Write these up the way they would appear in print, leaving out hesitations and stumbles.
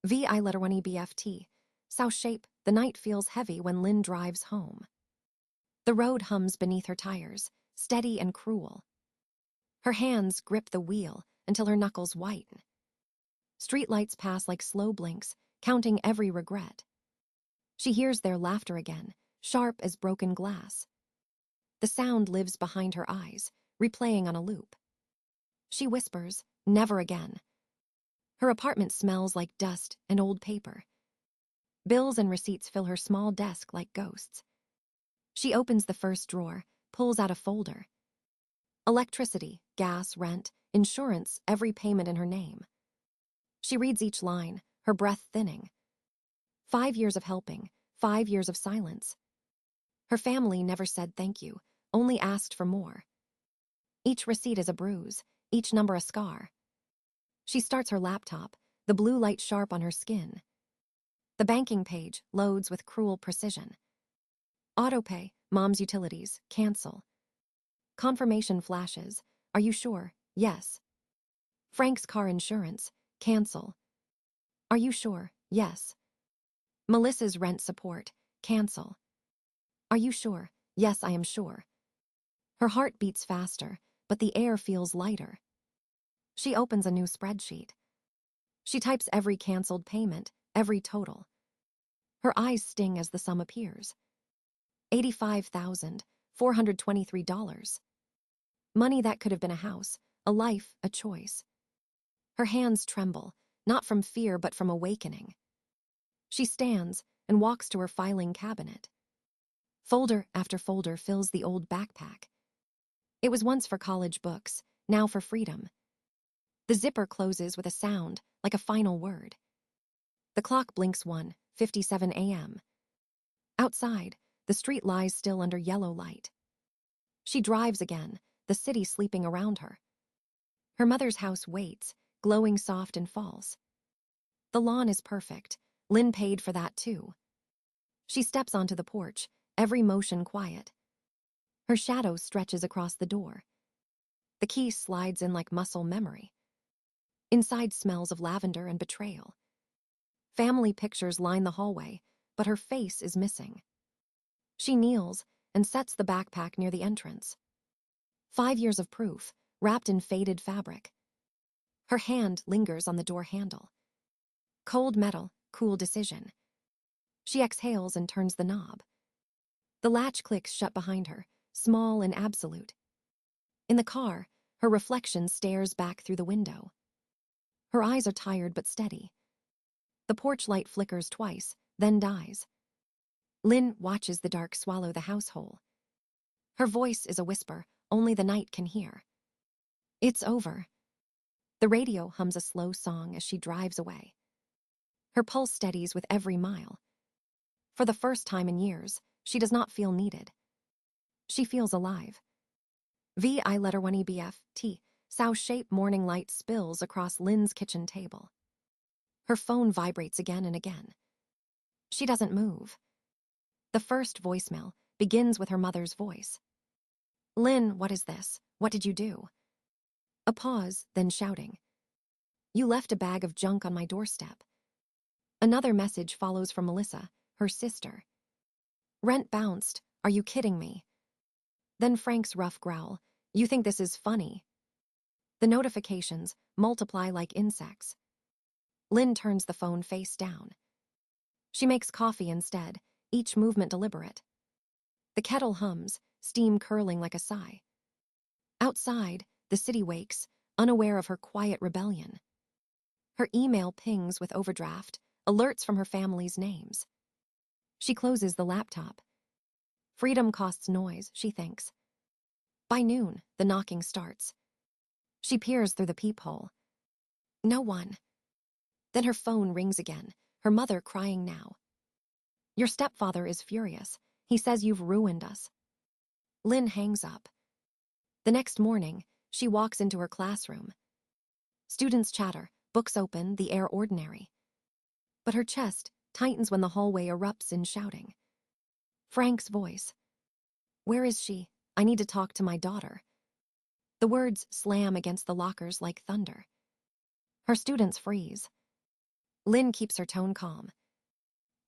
VI1EBFT. South shape, the night feels heavy when Lynn drives home. The road hums beneath her tires, steady and cruel. Her hands grip the wheel until her knuckles whiten. Streetlights pass like slow blinks, counting every regret. She hears their laughter again, sharp as broken glass. The sound lives behind her eyes, replaying on a loop. She whispers, "Never again." Her apartment smells like dust and old paper. Bills and receipts fill her small desk like ghosts. She opens the first drawer, pulls out a folder. Electricity, gas, rent, insurance, every payment in her name. She reads each line, her breath thinning. 5 years of helping, 5 years of silence. Her family never said thank you, only asked for more. Each receipt is a bruise, each number a scar. She starts her laptop, the blue light sharp on her skin. The banking page loads with cruel precision. Autopay, mom's utilities, cancel. Confirmation flashes. Are you sure? Yes. Frank's car insurance, cancel. Are you sure? Yes. Melissa's rent support, cancel. Are you sure? Yes, I am sure. Her heart beats faster, but the air feels lighter. She opens a new spreadsheet. She types every canceled payment, every total. Her eyes sting as the sum appears. $85,423. Money that could have been a house, a life, a choice. Her hands tremble, not from fear but from awakening. She stands and walks to her filing cabinet. Folder after folder fills the old backpack. It was once for college books, now for freedom. The zipper closes with a sound, like a final word. The clock blinks 1:57 a.m. Outside, the street lies still under yellow light. She drives again, the city sleeping around her. Her mother's house waits, glowing soft and false. The lawn is perfect. Lynn paid for that too. She steps onto the porch, every motion quiet. Her shadow stretches across the door. The key slides in like muscle memory. Inside smells of lavender and betrayal. Family pictures line the hallway, but her face is missing. She kneels and sets the backpack near the entrance. 5 years of proof, wrapped in faded fabric. Her hand lingers on the door handle. Cold metal, cool decision. She exhales and turns the knob. The latch clicks shut behind her, small and absolute. In the car, her reflection stares back through the window. Her eyes are tired but steady. The porch light flickers twice, then dies. Lynn watches the dark swallow the house whole. Her voice is a whisper only the night can hear. It's over. The radio hums a slow song as she drives away. Her pulse steadies with every mile. For the first time in years, she does not feel needed. She feels alive. VI1EBFT. Sow shape morning light spills across Lynn's kitchen table. Her phone vibrates again and again. She doesn't move. The first voicemail begins with her mother's voice. Lynn, what is this? What did you do? A pause, then shouting. You left a bag of junk on my doorstep. Another message follows from Melissa, her sister. Rent bounced. Are you kidding me? Then Frank's rough growl. You think this is funny? The notifications multiply like insects. Lynn turns the phone face down. She makes coffee instead, each movement deliberate. The kettle hums, steam curling like a sigh. Outside, the city wakes, unaware of her quiet rebellion. Her email pings with overdraft, alerts from her family's names. She closes the laptop. Freedom costs noise, she thinks. By noon, the knocking starts. She peers through the peephole. No one. Then her phone rings again, her mother crying now. Your stepfather is furious. He says you've ruined us. Lynn hangs up. The next morning, she walks into her classroom. Students chatter, books open, the air ordinary. But her chest tightens when the hallway erupts in shouting. Frank's voice. Where is she? I need to talk to my daughter. The words slam against the lockers like thunder. Her students freeze. Lynn keeps her tone calm.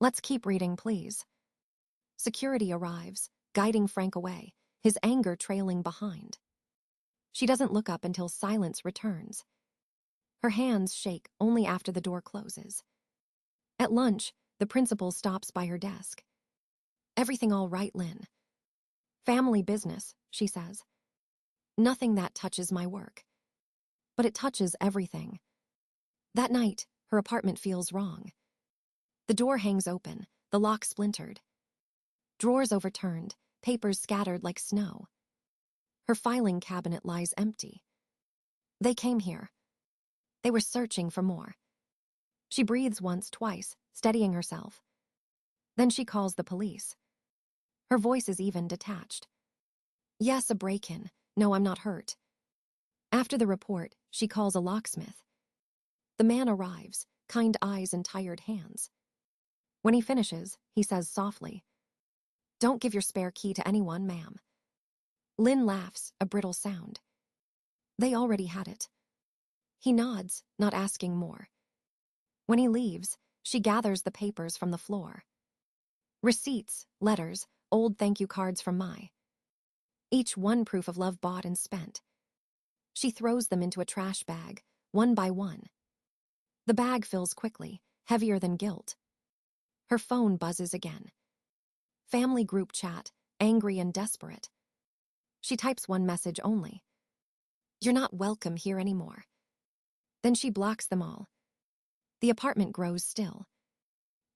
Let's keep reading, please. Security arrives, guiding Frank away, his anger trailing behind. She doesn't look up until silence returns. Her hands shake only after the door closes. At lunch, the principal stops by her desk. Everything all right, Lynn? Family business, she says. Nothing that touches my work. But it touches everything. That night, her apartment feels wrong. The door hangs open, the lock splintered. Drawers overturned, papers scattered like snow. Her filing cabinet lies empty. They came here. They were searching for more. She breathes once, twice, steadying herself. Then she calls the police. Her voice is even detached. Yes, a break-in. No, I'm not hurt. After the report, she calls a locksmith. The man arrives, kind eyes and tired hands. When he finishes, he says softly, "Don't give your spare key to anyone, ma'am." Lynn laughs, a brittle sound. They already had it. He nods, not asking more. When he leaves, she gathers the papers from the floor. Receipts, letters, old thank you cards from Mai. Each one proof of love bought and spent. She throws them into a trash bag, one by one. The bag fills quickly, heavier than guilt. Her phone buzzes again. Family group chat, angry and desperate. She types one message only. "You're not welcome here anymore." Then she blocks them all. The apartment grows still.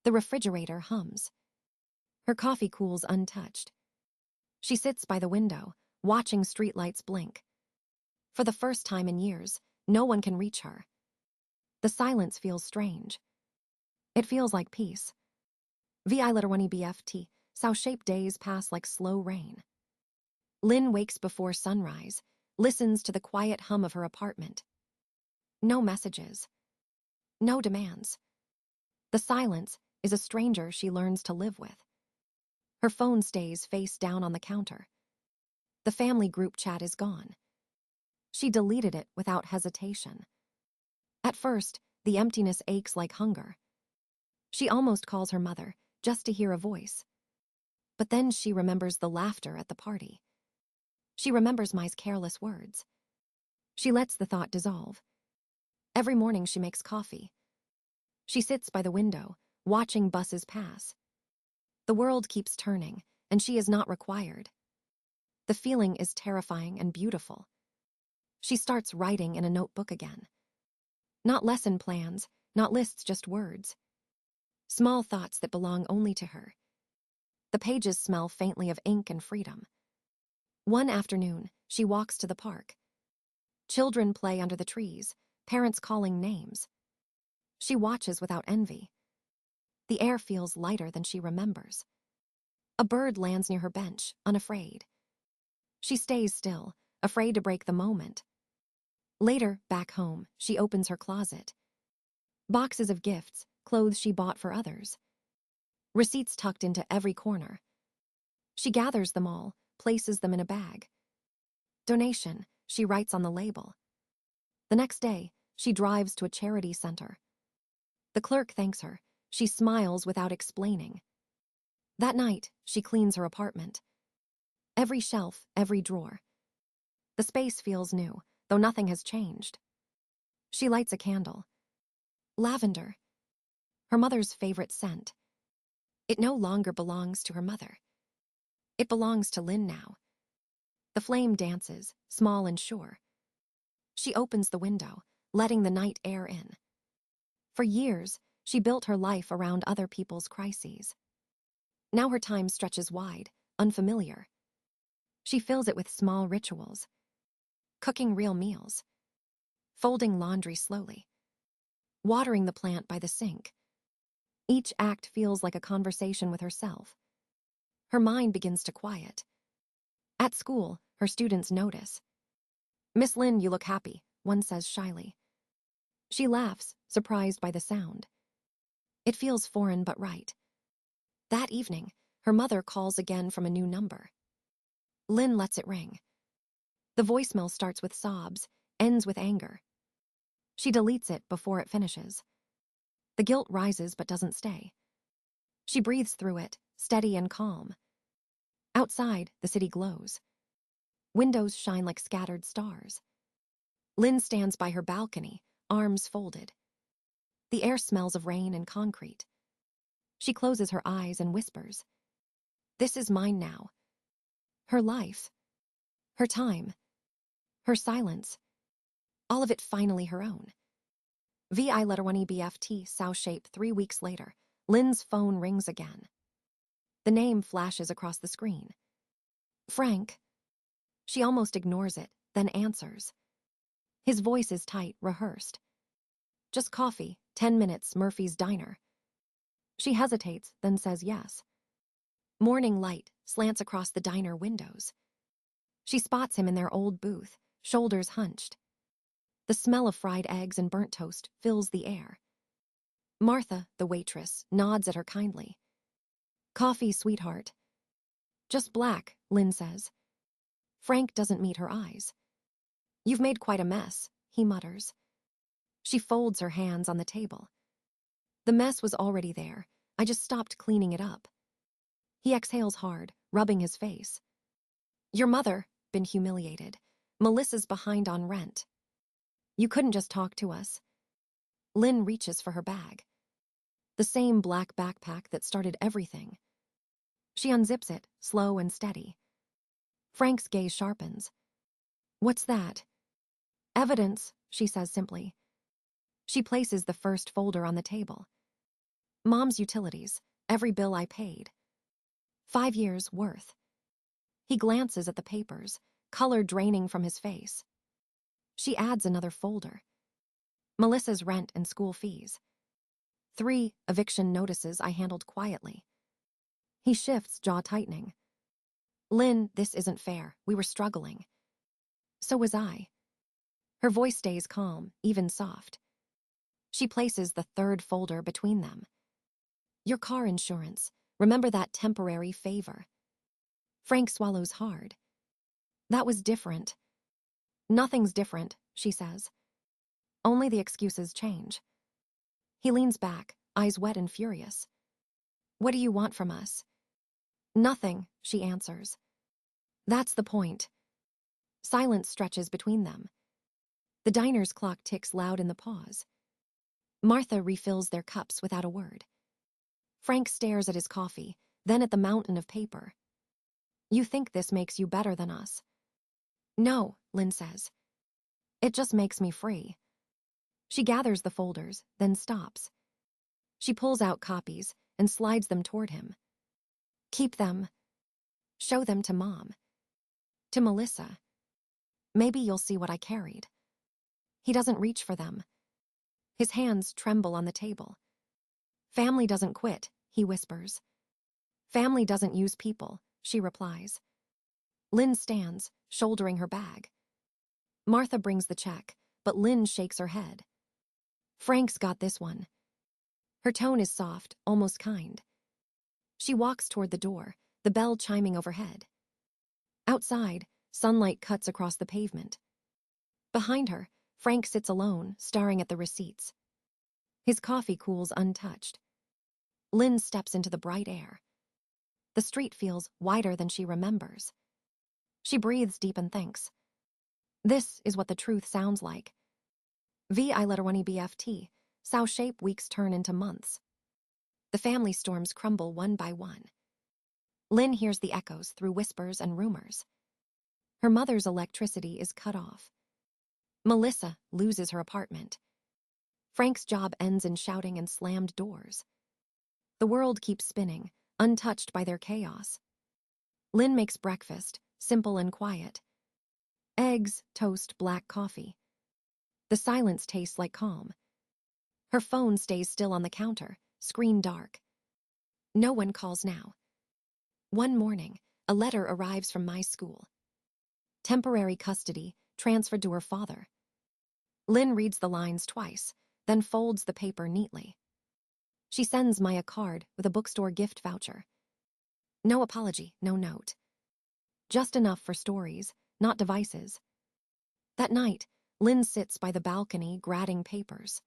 The refrigerator hums. Her coffee cools untouched. She sits by the window, watching streetlights blink. For the first time in years, no one can reach her. The silence feels strange. It feels like peace. Vi lerwani bft, sao-shaped days pass like slow rain. Lynn wakes before sunrise, listens to the quiet hum of her apartment. No messages. No demands. The silence is a stranger she learns to live with. Her phone stays face down on the counter. The family group chat is gone. She deleted it without hesitation. At first, the emptiness aches like hunger. She almost calls her mother, just to hear a voice. But then she remembers the laughter at the party. She remembers Mai's careless words. She lets the thought dissolve. Every morning she makes coffee. She sits by the window, watching buses pass. The world keeps turning, and she is not required. The feeling is terrifying and beautiful. She starts writing in a notebook again. Not lesson plans, not lists, just words. Small thoughts that belong only to her. The pages smell faintly of ink and freedom. One afternoon, she walks to the park. Children play under the trees, parents calling names. She watches without envy. The air feels lighter than she remembers. A bird lands near her bench, unafraid. She stays still, afraid to break the moment. Later, back home, she opens her closet. Boxes of gifts, clothes she bought for others. Receipts tucked into every corner. She gathers them all, places them in a bag. Donation, she writes on the label. The next day, she drives to a charity center. The clerk thanks her. She smiles without explaining. That night, she cleans her apartment. Every shelf, every drawer. The space feels new, though nothing has changed. She lights a candle. Lavender. Her mother's favorite scent. It no longer belongs to her mother. It belongs to Lynn now. The flame dances, small and sure. She opens the window, letting the night air in. For years, she built her life around other people's crises. Now her time stretches wide, unfamiliar. She fills it with small rituals. Cooking real meals. Folding laundry slowly. Watering the plant by the sink. Each act feels like a conversation with herself. Her mind begins to quiet. At school, her students notice. "Miss Lynn, you look happy," one says shyly. She laughs, surprised by the sound. It feels foreign but right. That evening, her mother calls again from a new number. Lynn lets it ring. The voicemail starts with sobs, ends with anger. She deletes it before it finishes. The guilt rises but doesn't stay. She breathes through it, steady and calm. Outside, the city glows. Windows shine like scattered stars. Lynn stands by her balcony, arms folded. The air smells of rain and concrete. She closes her eyes and whispers, "This is mine now." Her life. Her time. Her silence. All of it finally her own. VI1EBFT sow shape 3 weeks later. Lynn's phone rings again. The name flashes across the screen. Frank. She almost ignores it, then answers. His voice is tight, rehearsed. "Just coffee, 10 minutes, Murphy's Diner." She hesitates, then says yes. Morning light slants across the diner windows. She spots him in their old booth, shoulders hunched. The smell of fried eggs and burnt toast fills the air. Martha, the waitress, nods at her kindly. "Coffee, sweetheart." "Just black," Lynn says. Frank doesn't meet her eyes. "You've made quite a mess," he mutters. She folds her hands on the table. "The mess was already there. I just stopped cleaning it up." He exhales hard, rubbing his face. "Your mother, been humiliated. Melissa's behind on rent. You couldn't just talk to us." Lynn reaches for her bag. The same black backpack that started everything. She unzips it, slow and steady. Frank's gaze sharpens. "What's that?" "Evidence," she says simply. She places the first folder on the table. "Mom's utilities, every bill I paid. 5 years' worth." He glances at the papers, color draining from his face. She adds another folder. Melissa's rent and school fees. 3 eviction notices I handled quietly. He shifts, jaw tightening. "Lynn, this isn't fair. We were struggling." "So was I." Her voice stays calm, even soft. She places the third folder between them. "Your car insurance. Remember that temporary favor." Frank swallows hard. "That was different." "Nothing's different," she says. "Only the excuses change." He leans back, eyes wet and furious. "What do you want from us?" "Nothing," she answers. "That's the point." Silence stretches between them. The diner's clock ticks loud in the pause. Martha refills their cups without a word. Frank stares at his coffee, then at the mountain of paper. "You think this makes you better than us?" "No," Lynn says. "It just makes me free." She gathers the folders, then stops. She pulls out copies and slides them toward him. "Keep them. Show them to Mom. To Melissa. Maybe you'll see what I carried." He doesn't reach for them. His hands tremble on the table. "Family doesn't quit," he whispers. "Family doesn't use people," she replies. Lynn stands, shouldering her bag. Martha brings the check, but Lynn shakes her head. "Frank's got this one." Her tone is soft, almost kind. She walks toward the door, the bell chiming overhead. Outside, sunlight cuts across the pavement. Behind her, Frank sits alone, staring at the receipts. His coffee cools untouched. Lynn steps into the bright air. The street feels wider than she remembers. She breathes deep and thinks. This is what the truth sounds like. VI1EBFT, sow shape weeks turn into months. The family storms crumble one by one. Lynn hears the echoes through whispers and rumors. Her mother's electricity is cut off. Melissa loses her apartment. Frank's job ends in shouting and slammed doors. The world keeps spinning, untouched by their chaos. Lynn makes breakfast, simple and quiet. Eggs, toast, black coffee. The silence tastes like calm. Her phone stays still on the counter, screen dark. No one calls now. One morning, a letter arrives from my school. Temporary custody, transferred to her father. Lynn reads the lines twice, then folds the paper neatly. She sends Maya a card with a bookstore gift voucher. No apology, no note. Just enough for stories, not devices. That night, Lynn sits by the balcony, gratting papers.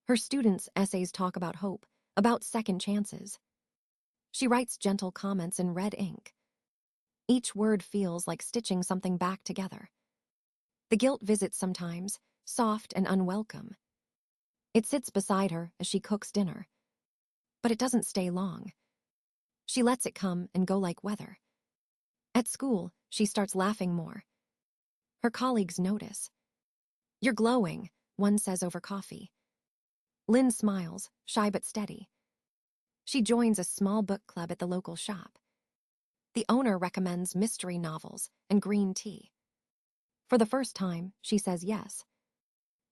Her students' essays talk about hope, about second chances. She writes gentle comments in red ink. Each word feels like stitching something back together. The guilt visits sometimes, soft and unwelcome. It sits beside her as she cooks dinner. But it doesn't stay long. She lets it come and go like weather. At school, she starts laughing more. Her colleagues notice. "You're glowing," one says over coffee. Lynn smiles, shy but steady. She joins a small book club at the local shop. The owner recommends mystery novels and green tea. For the first time, she says yes.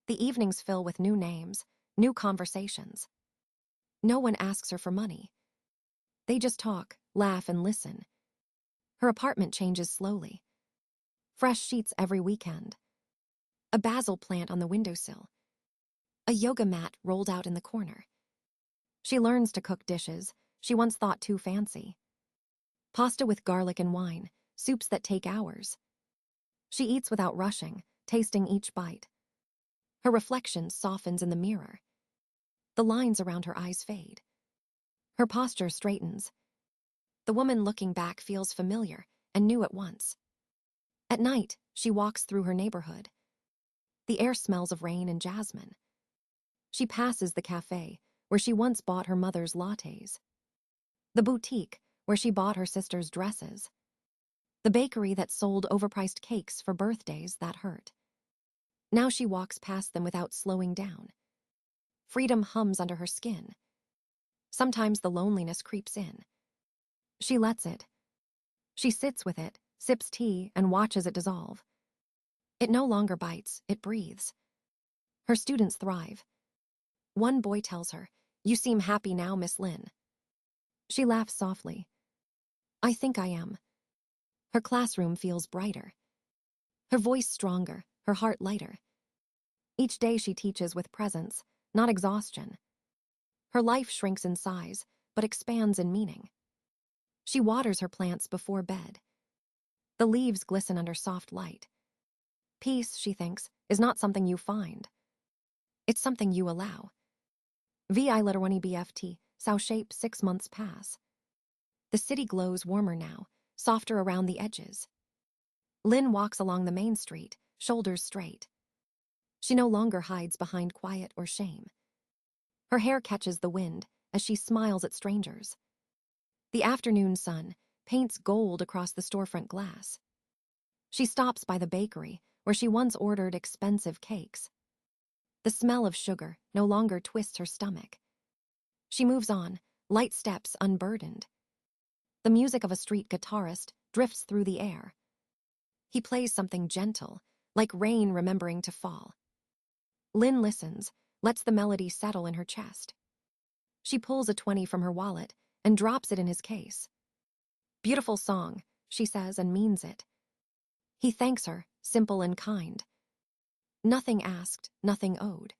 The evenings fill with new names, new conversations. No one asks her for money. They just talk, laugh, and listen. Her apartment changes slowly. Fresh sheets every weekend. A basil plant on the windowsill. A yoga mat rolled out in the corner. She learns to cook dishes she once thought too fancy. Pasta with garlic and wine, soups that take hours. She eats without rushing, tasting each bite. Her reflection softens in the mirror. The lines around her eyes fade. Her posture straightens. The woman looking back feels familiar and new at once. At night, she walks through her neighborhood. The air smells of rain and jasmine. She passes the cafe where she once bought her mother's lattes. The boutique where she bought her sister's dresses. The bakery that sold overpriced cakes for birthdays that hurt. Now she walks past them without slowing down. Freedom hums under her skin. Sometimes the loneliness creeps in. She lets it. She sits with it, sips tea, and watches it dissolve. It no longer bites, it breathes. Her students thrive. One boy tells her, "You seem happy now, Miss Lynn." She laughs softly. "I think I am." Her classroom feels brighter. Her voice stronger, her heart lighter. Each day she teaches with presence, not exhaustion. Her life shrinks in size, but expands in meaning. She waters her plants before bed. The leaves glisten under soft light. Peace, she thinks, is not something you find. It's something you allow. VI_BFT, South Shape 6 months pass. The city glows warmer now, softer around the edges. Lynn walks along the main street, shoulders straight. She no longer hides behind quiet or shame. Her hair catches the wind as she smiles at strangers. The afternoon sun paints gold across the storefront glass. She stops by the bakery where she once ordered expensive cakes. The smell of sugar no longer twists her stomach. She moves on, light steps unburdened. The music of a street guitarist drifts through the air. He plays something gentle, like rain remembering to fall. Lynn listens, lets the melody settle in her chest. She pulls a 20 from her wallet and drops it in his case. "Beautiful song," she says and means it. He thanks her, simple and kind. Nothing asked, nothing owed.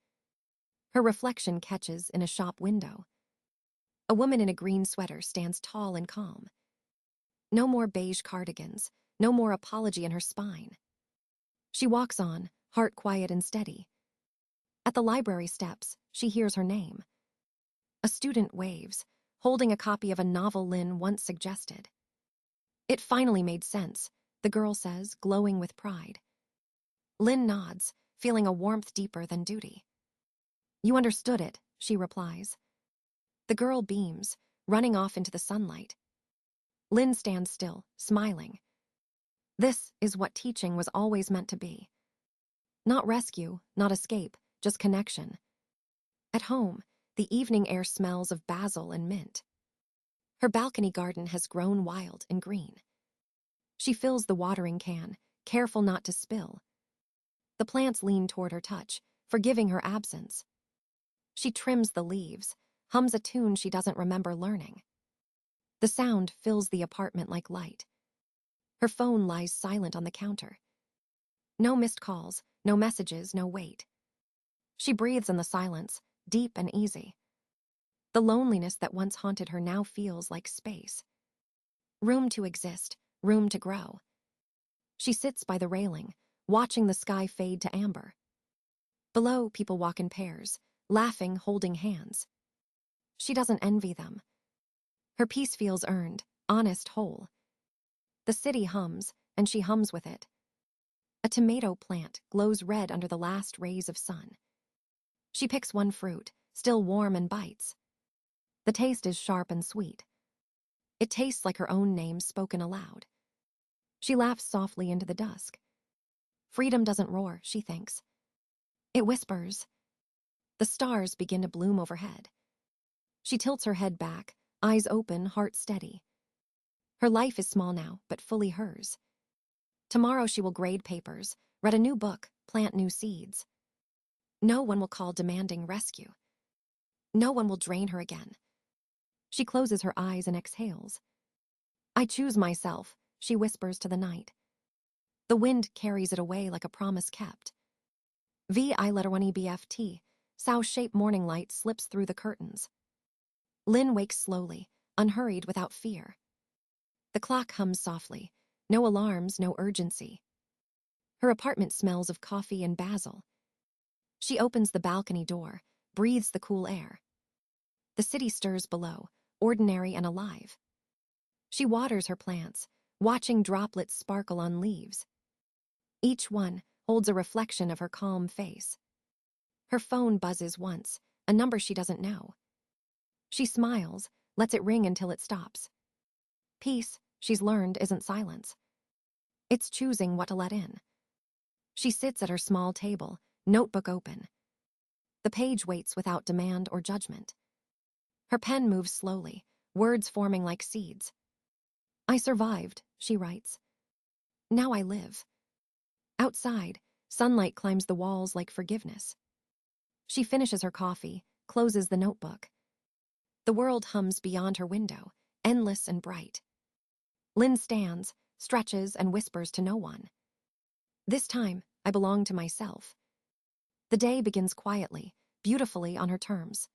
Her reflection catches in a shop window. A woman in a green sweater stands tall and calm. No more beige cardigans, no more apology in her spine. She walks on, heart quiet and steady. At the library steps, she hears her name. A student waves, holding a copy of a novel Lynn once suggested. "It finally made sense," the girl says, glowing with pride. Lynn nods, feeling a warmth deeper than duty. "You understood it," she replies. The girl beams, running off into the sunlight. Lynn stands still, smiling. This is what teaching was always meant to be. Not rescue, not escape, just connection. At home, the evening air smells of basil and mint. Her balcony garden has grown wild and green. She fills the watering can, careful not to spill. The plants lean toward her touch, forgiving her absence. She trims the leaves, hums a tune she doesn't remember learning. The sound fills the apartment like light. Her phone lies silent on the counter. No missed calls, no messages, no wait. She breathes in the silence, deep and easy. The loneliness that once haunted her now feels like space. Room to exist, room to grow. She sits by the railing, watching the sky fade to amber. Below, people walk in pairs, laughing, holding hands. She doesn't envy them. Her peace feels earned, honest, whole. The city hums, and she hums with it. A tomato plant glows red under the last rays of sun. She picks one fruit, still warm, and bites. The taste is sharp and sweet. It tastes like her own name spoken aloud. She laughs softly into the dusk. Freedom doesn't roar, she thinks. It whispers. The stars begin to bloom overhead. She tilts her head back, eyes open, heart steady. Her life is small now, but fully hers. Tomorrow she will grade papers, read a new book, plant new seeds. No one will call demanding rescue. No one will drain her again. She closes her eyes and exhales. I choose myself, she whispers to the night. The wind carries it away like a promise kept. VI1EBFT, sow-shaped morning light slips through the curtains. Lynn wakes slowly, unhurried, without fear. The clock hums softly, no alarms, no urgency. Her apartment smells of coffee and basil. She opens the balcony door, breathes the cool air. The city stirs below, ordinary and alive. She waters her plants, watching droplets sparkle on leaves. Each one holds a reflection of her calm face. Her phone buzzes once, a number she doesn't know. She smiles, lets it ring until it stops. Peace, she's learned, isn't silence. It's choosing what to let in. She sits at her small table, notebook open. The page waits without demand or judgment. Her pen moves slowly, words forming like seeds. I survived, she writes. Now I live. Outside, sunlight climbs the walls like forgiveness. She finishes her coffee, closes the notebook. The world hums beyond her window, endless and bright. Lynn stands, stretches, and whispers to no one. This time, I belong to myself. The day begins quietly, beautifully on her terms.